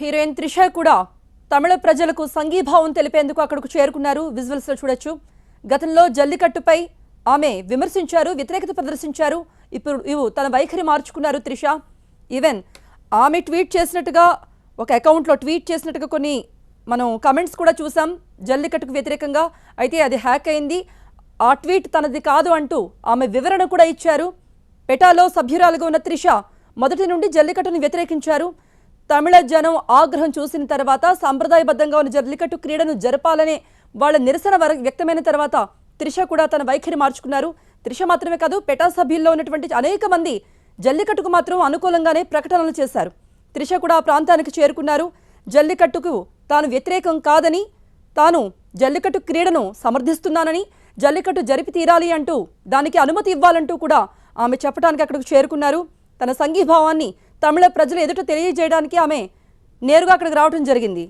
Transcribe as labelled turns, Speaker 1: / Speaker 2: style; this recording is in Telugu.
Speaker 1: హీరోయిన్ త్రిష కూడా తమిళ ప్రజలకు సంఘీభావం తెలిపేందుకు అక్కడకు చేరుకున్నారు. విజువల్స్ లో చూడొచ్చు. గతంలో జల్లికట్టుపై ఆమె విమర్శించారు, వ్యతిరేకత ప్రదర్శించారు. ఇప్పుడు తన వైఖరి మార్చుకున్నారు త్రిష. ఈవెన్ ఆమె ట్వీట్ చేసినట్టుగా ఒక అకౌంట్లో ట్వీట్ చేసినట్టుగా కొన్ని మనం కమెంట్స్ కూడా చూసాం జల్లికట్టుకు వ్యతిరేకంగా. అయితే అది హ్యాక్ అయింది, ఆ ట్వీట్ తనది కాదు అంటూ ఆమె వివరణ కూడా ఇచ్చారు. పెటాలో సభ్యురాలుగా ఉన్న త్రిష మొదటి నుండి జల్లికట్టును వ్యతిరేకించారు. తమిళ జనం ఆగ్రహం చూసిన తర్వాత సాంప్రదాయబద్ధంగా ఉన్న జల్లికట్టు క్రీడను జరపాలనే వాళ్ళ నిరసన వ్యక్తమైన తర్వాత త్రిష కూడా తన వైఖరి మార్చుకున్నారు. త్రిష మాత్రమే కాదు, పెటా సభ్యుల్లో ఉన్నటువంటి అనేక మంది జల్లికట్టుకు మాత్రం అనుకూలంగానే ప్రకటనలు చేశారు. త్రిష కూడా ఆ ప్రాంతానికి చేరుకున్నారు. జల్లికట్టుకు తాను వ్యతిరేకం కాదని, తాను జల్లికట్టు క్రీడను సమర్థిస్తున్నానని, జల్లికట్టు జరిపి తీరాలి అంటూ దానికి అనుమతి ఇవ్వాలంటూ కూడా ఆమె చెప్పడానికి అక్కడికి చేరుకున్నారు. తన సంఘీభావాన్ని తమిళ ప్రజల ఎదుట తెలియజేయడానికి ఆమె నేరుగా అక్కడికి రావడం జరిగింది.